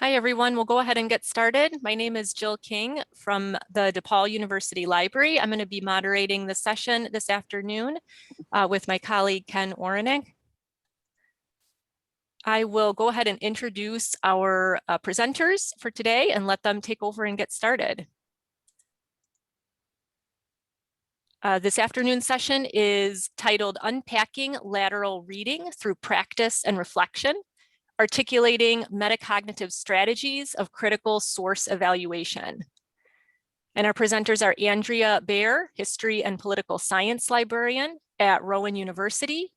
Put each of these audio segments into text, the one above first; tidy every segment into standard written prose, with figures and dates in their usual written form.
Hi, everyone. We'll go ahead and get started. My name is Jill King from the DePaul University Library. I'm going to be moderating the session this afternoon with my colleague, Ken Oranek. I will go ahead and introduce our presenters for today and let them take over and get started. This afternoon's session is titled Unpacking Lateral Reading Through Practice and Reflection, Articulating Metacognitive Strategies of Critical Source Evaluation. And our presenters are Andrea Baer, History and Political Science Librarian at Rowan University,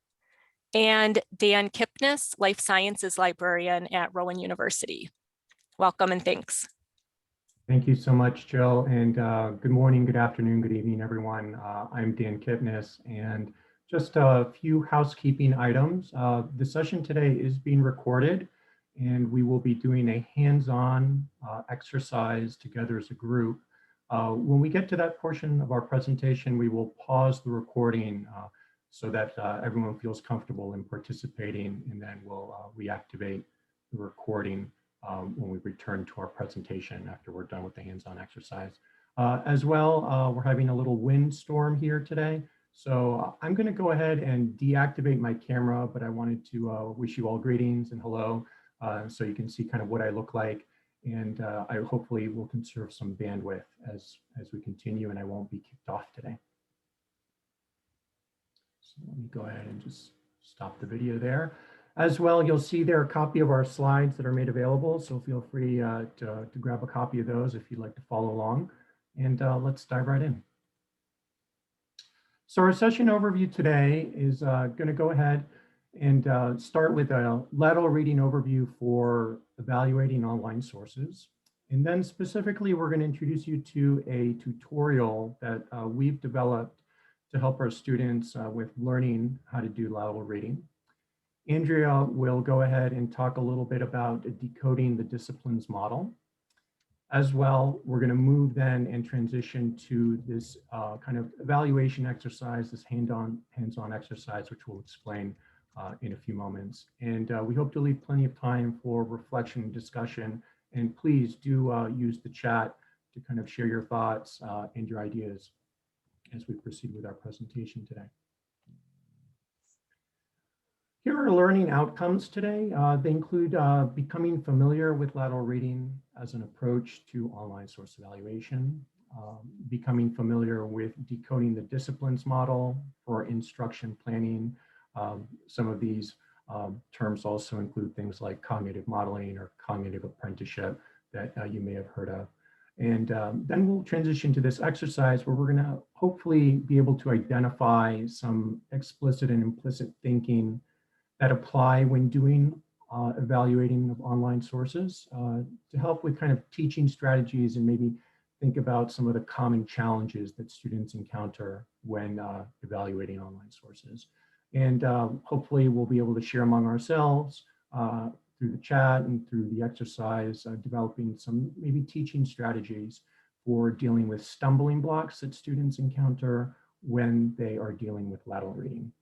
and Dan Kipnis, Life Sciences Librarian at Rowan University. Welcome and thanks. Thank you so much, Jill, and good morning, good afternoon, good evening, everyone. I'm Dan Kipnis, and just a few housekeeping items. The session today is being recorded, and we will be doing a hands-on exercise together as a group. When we get to that portion of our presentation, we will pause the recording so that everyone feels comfortable in participating, and then we'll reactivate the recording when we return to our presentation after we're done with the hands-on exercise. As well, we're having a little windstorm here today. So I'm going to go ahead and deactivate my camera, but I wanted to wish you all greetings and hello, so you can see kind of what I look like. And I hopefully will conserve some bandwidth as we continue, and I won't be kicked off today. So let me go ahead and just stop the video there. As well, you'll see there a copy of our slides that are made available, so feel free to grab a copy of those if you'd like to follow along. And let's dive right in. So our session overview today is going to go ahead and start with a lateral reading overview for evaluating online sources. And then specifically, we're going to introduce you to a tutorial that we've developed to help our students with learning how to do lateral reading. Andrea will go ahead and talk a little bit about decoding the disciplines model. As well, we're going to move then and transition to this kind of evaluation exercise, this hands-on exercise, which we'll explain in a few moments. And we hope to leave plenty of time for reflection and discussion. And please do use the chat to kind of share your thoughts and your ideas as we proceed with our presentation today. Here are learning outcomes today. They include becoming familiar with lateral reading as an approach to online source evaluation, becoming familiar with decoding the disciplines model for instruction planning. Some of these terms also include things like cognitive modeling or cognitive apprenticeship that you may have heard of. And then we'll transition to this exercise where we're going to hopefully be able to identify some explicit and implicit thinking that apply when doing evaluating of online sources to help with kind of teaching strategies and maybe think about some of the common challenges that students encounter when evaluating online sources. And hopefully we'll be able to share among ourselves through the chat and through the exercise, developing some maybe teaching strategies for dealing with stumbling blocks that students encounter when they are dealing with lateral reading.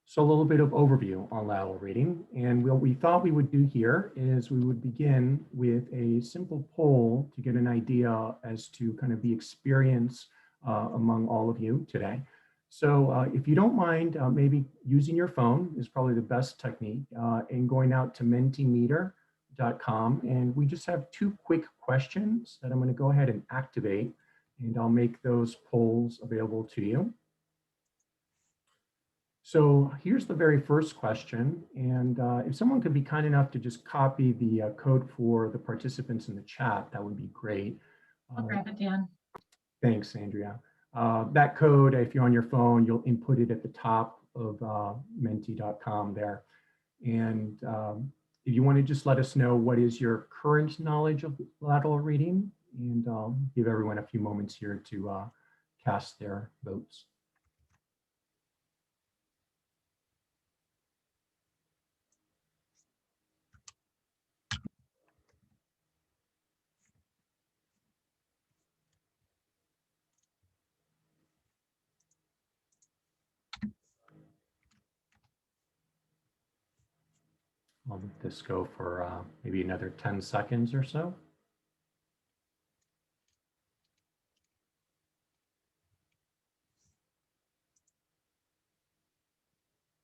So a little bit of overview on lateral reading. And what we thought we would do here is we would begin with a simple poll to get an idea as to kind of the experience among all of you today. So if you don't mind, maybe using your phone is probably the best technique, and going out to mentimeter.com. And we just have two quick questions that I'm going to go ahead and activate, and I'll make those polls available to you. So here's the very first question, and if someone could be kind enough to just copy the code for the participants in the chat, that would be great. I'll grab it, Dan. Thanks, Andrea. That code, if you're on your phone, you'll input it at the top of menti.com there. And if you want to just let us know what is your current knowledge of lateral reading, and I'll give everyone a few moments here to cast their votes. I'll let this go for maybe another 10 seconds or so.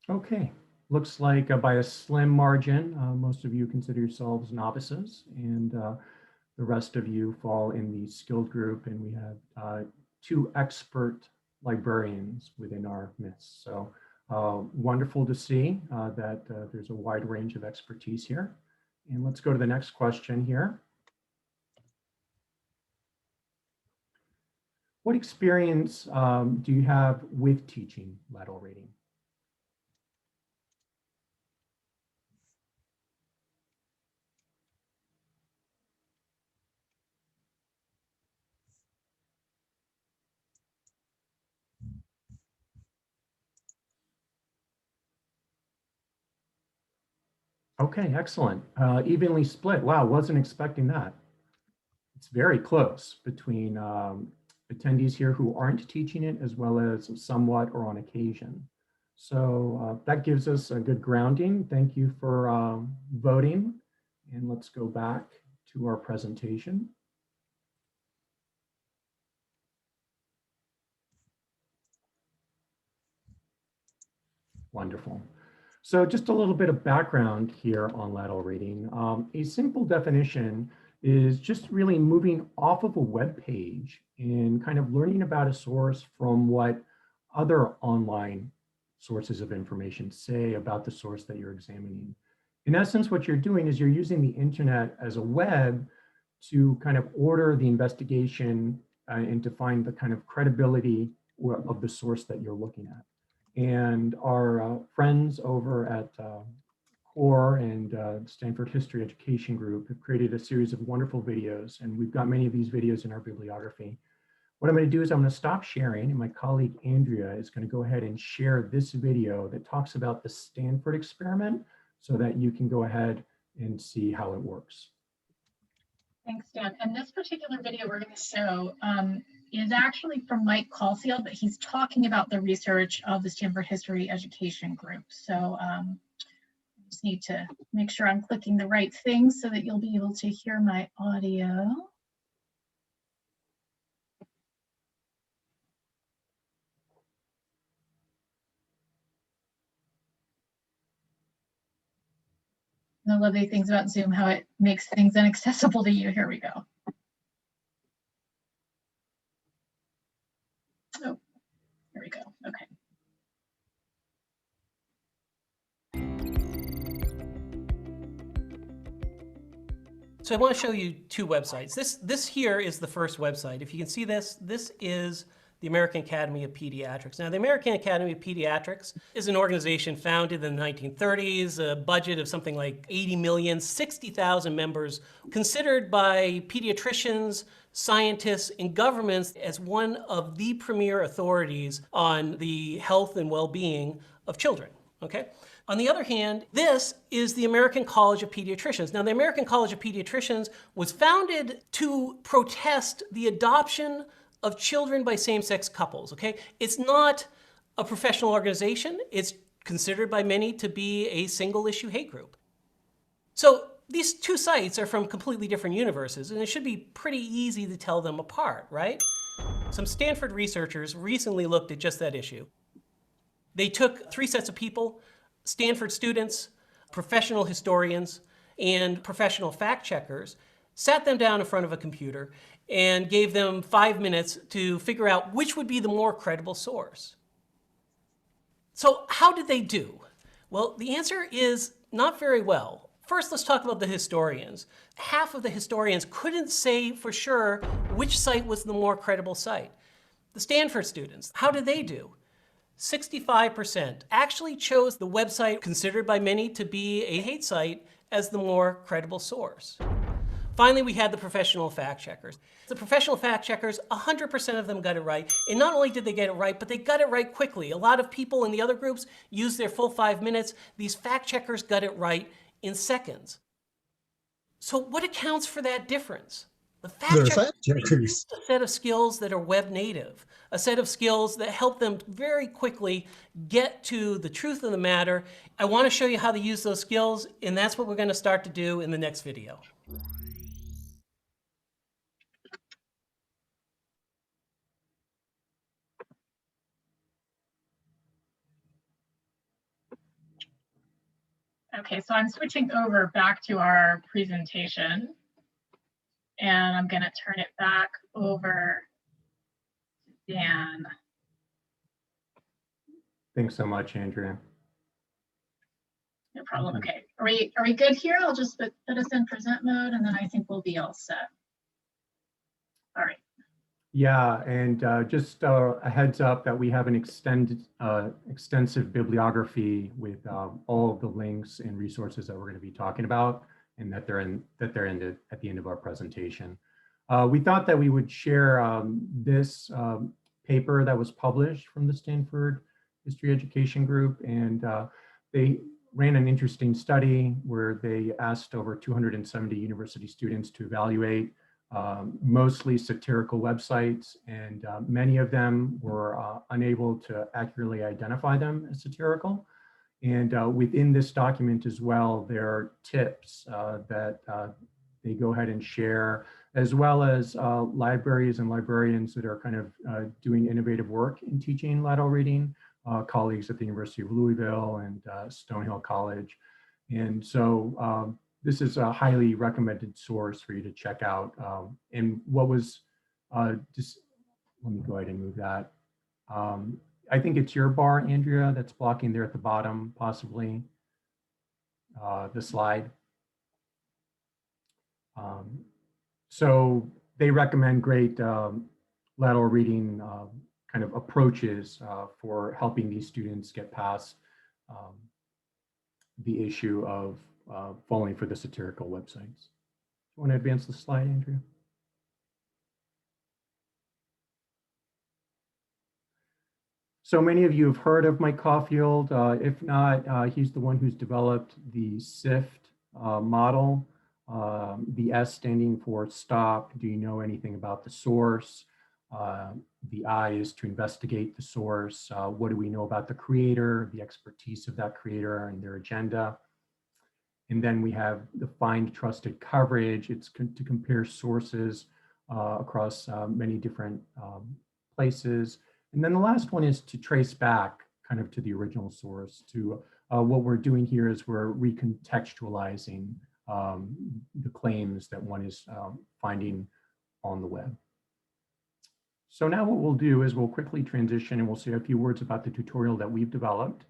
Okay, looks like by a slim margin, most of you consider yourselves novices, and the rest of you fall in the skilled group, and we have 2 expert librarians within our midst. So wonderful to see that there's a wide range of expertise here. And let's go to the next question here. What experience do you have with teaching lateral reading? Okay, excellent. Evenly split. Wow, wasn't expecting that. It's very close between attendees here who aren't teaching it as well as somewhat or on occasion. So that gives us a good grounding. Thank you for voting. And let's go back to our presentation. Wonderful. So just a little bit of background here on lateral reading. A simple definition is just really moving off of a web page and kind of learning about a source from what other online sources of information say about the source that you're examining. In essence, what you're doing is you're using the internet as a web to kind of order the investigation and to find the kind of credibility of the source that you're looking at. And our friends over at CORE and Stanford History Education Group have created a series of wonderful videos, and we've got many of these videos in our bibliography. What I'm going to do is I'm going to stop sharing, and my colleague Andrea is going to go ahead and share this video that talks about the Stanford experiment so that you can go ahead and see how it works. Thanks, Dan. And this particular video we're going to show is actually from Mike Caulfield, but he's talking about the research of the Stanford History Education Group. So I just need to make sure I'm clicking the right thing so that you'll be able to hear my audio. The lovely things about Zoom, how it makes things inaccessible to you. Here we go. Oh, here we go. Okay. So I want to show you 2 websites. This here is the first website. If you can see this, this is the American Academy of Pediatrics. Now, the American Academy of Pediatrics is an organization founded in the 1930s, a budget of something like 80 million, 60,000 members, considered by pediatricians, scientists, and governments as one of the premier authorities on the health and well-being of children, okay? On the other hand, this is the American College of Pediatricians. Now, the American College of Pediatricians was founded to protest the adoption of children by same-sex couples, okay? It's not a professional organization. It's considered by many to be a single-issue hate group. So these 2 sites are from completely different universes, and it should be pretty easy to tell them apart, right? Some Stanford researchers recently looked at just that issue. They took 3 sets of people, Stanford students, professional historians, and professional fact checkers, sat them down in front of a computer, and gave them 5 minutes to figure out which would be the more credible source. So how did they do? Well, the answer is not very well. First, let's talk about the historians. Half of the historians couldn't say for sure which site was the more credible site. The Stanford students, how did they do? 65% actually chose the website considered by many to be a hate site as the more credible source. Finally, we had the professional fact checkers. The professional fact checkers, 100% of them got it right. And not only did they get it right, but they got it right quickly. A lot of people in the other groups used their full 5 minutes. These fact checkers got it right in seconds. So what accounts for that difference? The They're fact fact checkers checkers. use a set of skills that are web native, a set of skills that help them very quickly get to the truth of the matter. I want to show you how to use those skills, and that's what we're going to start to do in the next video. Okay, so I'm switching over back to our presentation, and I'm going to turn it back over to Dan. Thanks so much, Andrea. No problem. Okay, are we good here? I'll just put us in present mode, and then I think we'll be all set. All right. Yeah, and just a heads up that we have an extensive bibliography with all of the links and resources that we're going to be talking about, and that they're at the end of our presentation. We thought that we would share this paper that was published from the Stanford History Education Group, and they ran an interesting study where they asked over 270 university students to evaluate mostly satirical websites, and many of them were unable to accurately identify them as satirical. And within this document as well, there are tips that they go ahead and share, as well as libraries and librarians that are kind of doing innovative work in teaching lateral reading, colleagues at the University of Louisville and Stonehill College. And so this is a highly recommended source for you to check out. And what was, just let me go ahead and move that. I think it's your bar, Andrea, that's blocking there at the bottom, possibly, the slide. So they recommend great lateral reading kind of approaches for helping these students get past the issue of falling for the satirical websites. You want to advance the slide, Andrea? So many of you have heard of Mike Caulfield. If not, he's the one who's developed the SIFT model. The S standing for stop. Do you know anything about the source? The I is to investigate the source. What do we know about the creator, the expertise of that creator and their agenda? And then we have the find trusted coverage. It's to compare sources across many different places. And then the last one is to trace back kind of to the original source. To what we're doing here is we're recontextualizing the claims that one is finding on the web. So now what we'll do is we'll quickly transition and we'll say a few words about the tutorial that we've developed,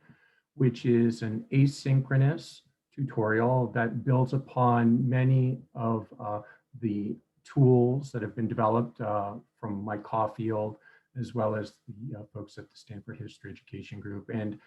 which is an asynchronous tutorial that builds upon many of the tools that have been developed from Mike Caulfield, as well as the folks at the Stanford History Education Group. And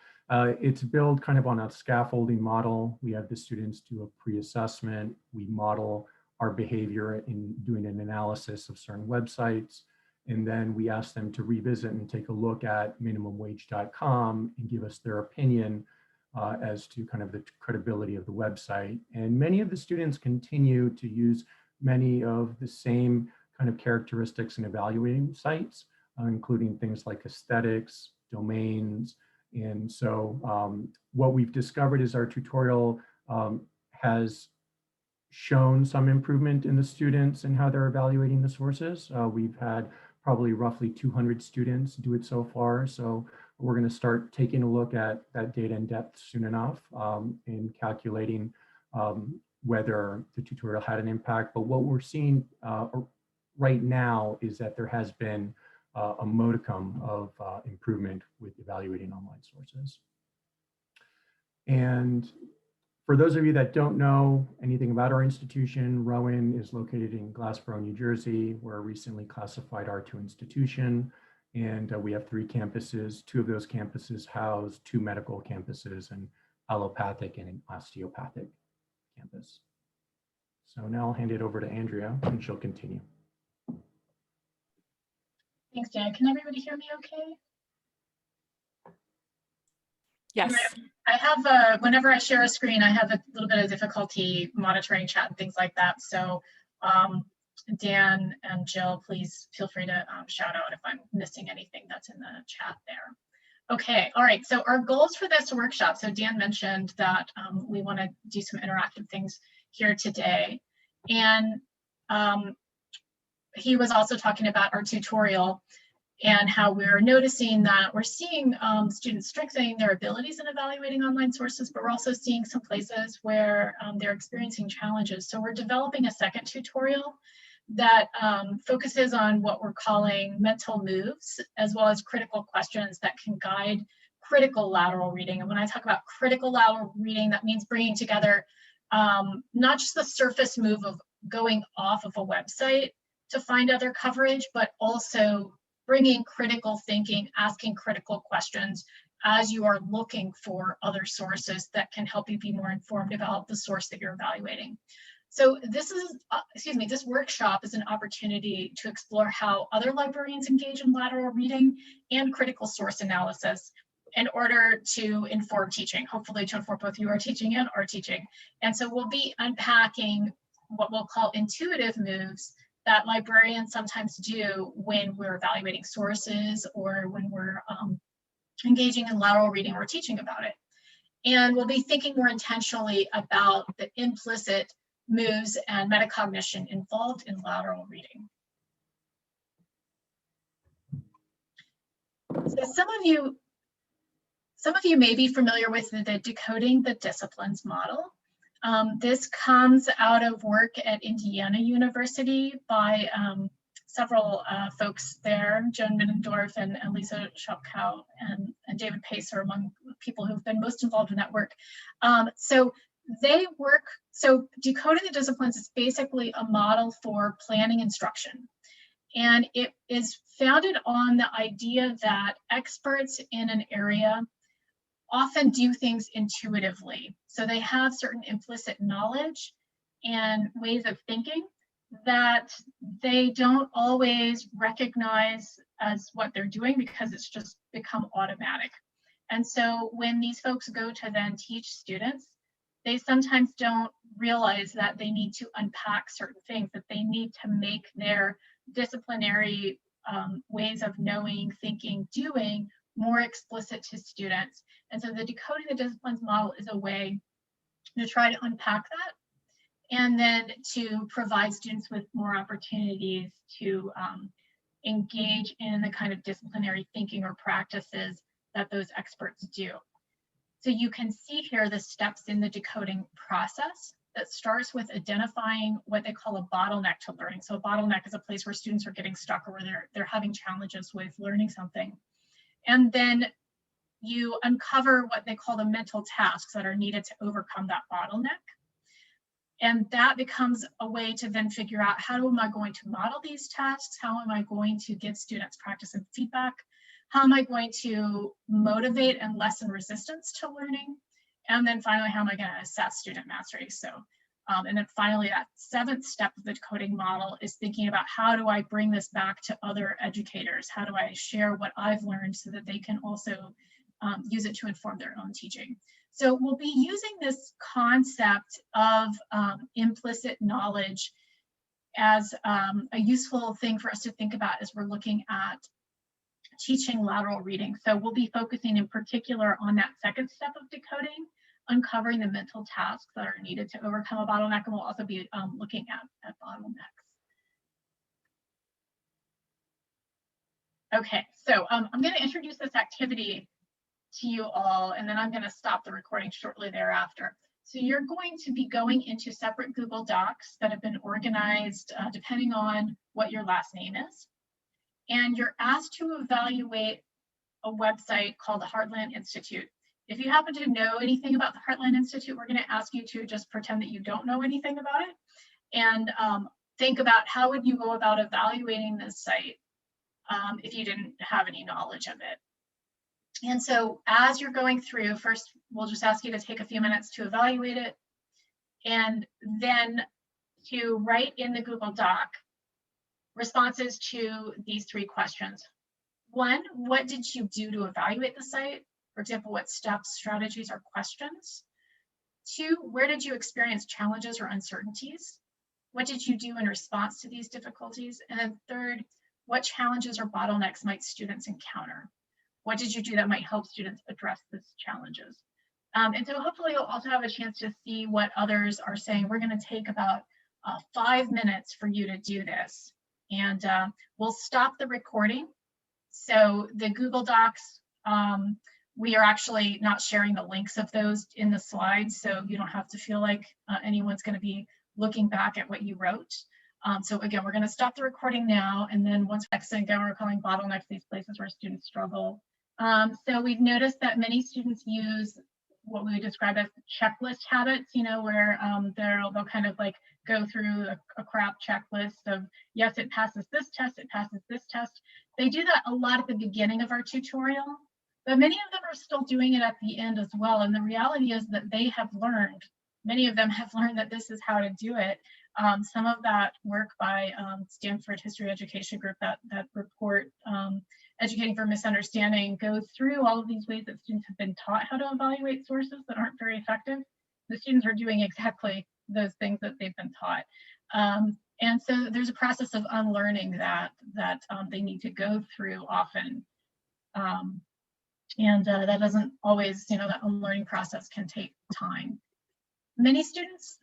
it's built kind of on a scaffolding model. We have the students do a pre-assessment. We model our behavior in doing an analysis of certain websites. And then we ask them to revisit and take a look at minimumwage.com and give us their opinion as to kind of the credibility of the website. And many of the students continue to use many of the same kind of characteristics in evaluating sites, including things like aesthetics, domains. And so what we've discovered is our tutorial has shown some improvement in the students and how they're evaluating the sources. We've had probably roughly 200 students do it so far. So we're going to start taking a look at that data in depth soon enough and calculating whether the tutorial had an impact. But what we're seeing right now is that there has been a modicum of improvement with evaluating online sources. And for those of you that don't know anything about our institution, Rowan is located in Glassboro, New Jersey. We're a recently classified R2 institution, and we have 3 campuses. 2 of those campuses house 2 medical campuses, an allopathic and an osteopathic campus. So now I'll hand it over to Andrea and she'll continue. Thanks, Dan. Can everybody hear me okay? Yes. I have, whenever I share a screen, I have a little bit of difficulty monitoring chat and things like that. So Dan and Jill, please feel free to shout out if I'm missing anything that's in the chat there. Okay, all right, so our goals for this workshop. So Dan mentioned that we want to do some interactive things here today. And he was also talking about our tutorial and how we're noticing that we're seeing students strengthening their abilities in evaluating online sources, but we're also seeing some places where they're experiencing challenges. So we're developing a second tutorial that focuses on what we're calling mental moves, as well as critical questions that can guide critical lateral reading. And when I talk about critical lateral reading, that means bringing together not just the surface move of going off of a website to find other coverage, but also bringing critical thinking, asking critical questions as you are looking for other sources that can help you be more informed about the source that you're evaluating. So this is, this workshop is an opportunity to explore how other librarians engage in lateral reading and critical source analysis in order to inform teaching, hopefully to inform both your teaching and our teaching. And so we'll be unpacking what we'll call intuitive moves that librarians sometimes do when we're evaluating sources or when we're engaging in lateral reading or teaching about it. And we'll be thinking more intentionally about the implicit moves and metacognition involved in lateral reading. So some of you may be familiar with the Decoding the Disciplines model. This comes out of work at Indiana University by several folks there, Joan Middendorf and Lisa Schopkow and David Pace are among people who've been most involved in that work. So Decoding the Disciplines is basically a model for planning instruction. And it is founded on the idea that experts in an area often do things intuitively. So they have certain implicit knowledge and ways of thinking that they don't always recognize as what they're doing because it's just become automatic. And so when these folks go to then teach students, they sometimes don't realize that they need to unpack certain things, that they need to make their disciplinary ways of knowing, thinking, doing more explicit to students. And so the Decoding the Disciplines model is a way to try to unpack that and then to provide students with more opportunities to engage in the kind of disciplinary thinking or practices that those experts do. So you can see here the steps in the decoding process that starts with identifying what they call a bottleneck to learning. So a bottleneck is a place where students are getting stuck or where they're having challenges with learning something. And then you uncover what they call the mental tasks that are needed to overcome that bottleneck. And that becomes a way to then figure out, how am I going to model these tasks? How am I going to give students practice and feedback? How am I going to motivate and lessen resistance to learning? And then finally, how am I going to assess student mastery? So, and then finally, that seventh step of the decoding model is thinking about, how do I bring this back to other educators? How do I share what I've learned so that they can also use it to inform their own teaching? So we'll be using this concept of implicit knowledge as a useful thing for us to think about as we're looking at teaching lateral reading. So we'll be focusing in particular on that second step of decoding, uncovering the mental tasks that are needed to overcome a bottleneck, and we'll also be looking at bottlenecks. Okay, so I'm going to introduce this activity to you all, and then I'm going to stop the recording shortly thereafter. So you're going to be going into separate Google Docs that have been organized depending on what your last name is. And you're asked to evaluate a website called the Heartland Institute. If you happen to know anything about the Heartland Institute, we're going to ask you to just pretend that you don't know anything about it and think about, how would you go about evaluating this site if you didn't have any knowledge of it. And so as you're going through, first, we'll just ask you to take a few minutes to evaluate it, and then to write in the Google Doc responses to these three questions. One, what did you do to evaluate the site? For example, what steps, strategies, or questions? Two, where did you experience challenges or uncertainties? What did you do in response to these difficulties? And then third, what challenges or bottlenecks might students encounter? What did you do that might help students address these challenges? And so hopefully you'll also have a chance to see what others are saying. We're going to take about 5 minutes for you to do this. And we'll stop the recording. So the Google Docs, we are actually not sharing the links of those in the slides, so you don't have to feel like anyone's going to be looking back at what you wrote. So again, we're going to stop the recording now, and then once again, we're calling bottlenecks these places where students struggle. So we've noticed that many students use what we would describe as checklist habits, you know, where they'll kind of like go through a crap checklist of, yes, it passes this test, it passes this test. They do that a lot at the beginning of our tutorial, but many of them are still doing it at the end as well. And the reality is that they have learned, many of them have learned that this is how to do it. Some of that work by Stanford History Education Group, that report, Educating for Misunderstanding, goes through all of these ways that students have been taught how to evaluate sources that aren't very effective. The students are doing exactly those things that they've been taught. And so there's a process of unlearning that they need to go through often. That doesn't always, you know, that unlearning process can take time. Many students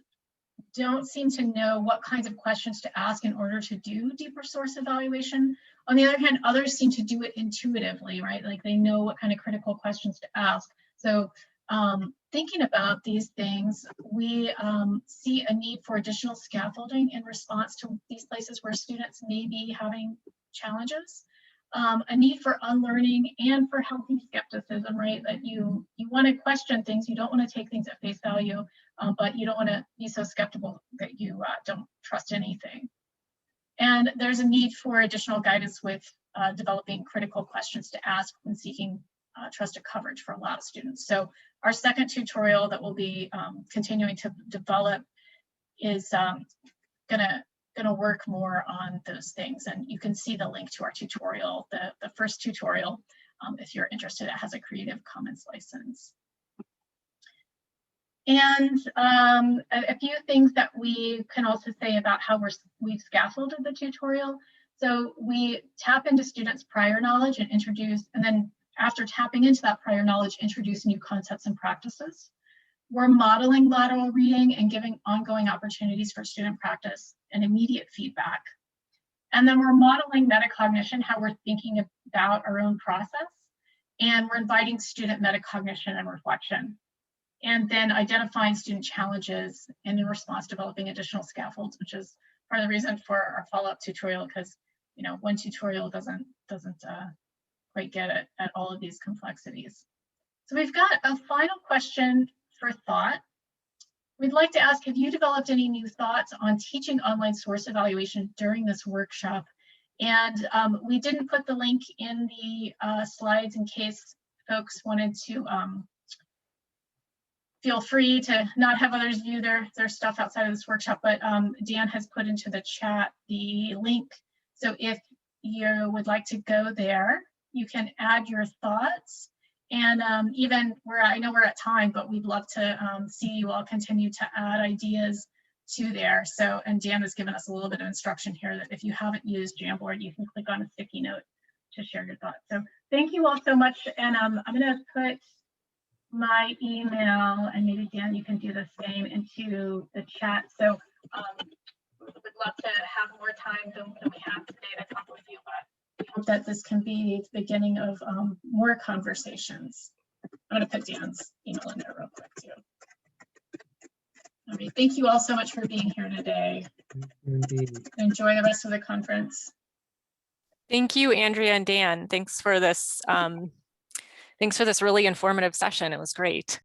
don't seem to know what kinds of questions to ask in order to do deeper source evaluation. On the other hand, others seem to do it intuitively, right? Like they know what kind of critical questions to ask. So thinking about these things, we see a need for additional scaffolding in response to these places where students may be having challenges. A need for unlearning and for healthy skepticism, right? That you want to question things, you don't want to take things at face value, but you don't want to be so skeptical that you don't trust anything. And there's a need for additional guidance with developing critical questions to ask when seeking trusted coverage for a lot of students. So our second tutorial that we'll be continuing to develop is gonna work more on those things, and you can see the link to our tutorial, the first tutorial, if you're interested. It has a Creative Commons license. And a few things that we can also say about how we've scaffolded the tutorial. So we tap into students' prior knowledge and introduce, and then after tapping into that prior knowledge, introduce new concepts and practices. We're modeling lateral reading and giving ongoing opportunities for student practice and immediate feedback. And then we're modeling metacognition, how we're thinking about our own process. And we're inviting student metacognition and reflection. And then identifying student challenges and in response developing additional scaffolds, which is part of the reason for our follow-up tutorial, because you know, one tutorial doesn't quite get at all of these complexities. So we've got a final question for thought. We'd like to ask, have you developed any new thoughts on teaching online source evaluation during this workshop? And we didn't put the link in the slides in case folks wanted to feel free to not have others view their stuff outside of this workshop, but Dan has put into the chat the link. So if you would like to go there, you can add your thoughts. And even I know we're at time, but we'd love to see you all continue to add ideas to there. So, and Dan has given us a little bit of instruction here that if you haven't used Jamboard, you can click on a sticky note to share your thoughts. So thank you all so much. And I'm gonna put my email, and maybe Dan, you can do the same, into the chat. So we'd love to have more time than we have today to talk with you, but we hope that this can be the beginning of more conversations. I'm going to put Dan's email in there real quick too. All right, thank you all so much for being here today. Indeed. Enjoy the rest of the conference. Thank you, Andrea and Dan. Thanks for this really informative session. It was great.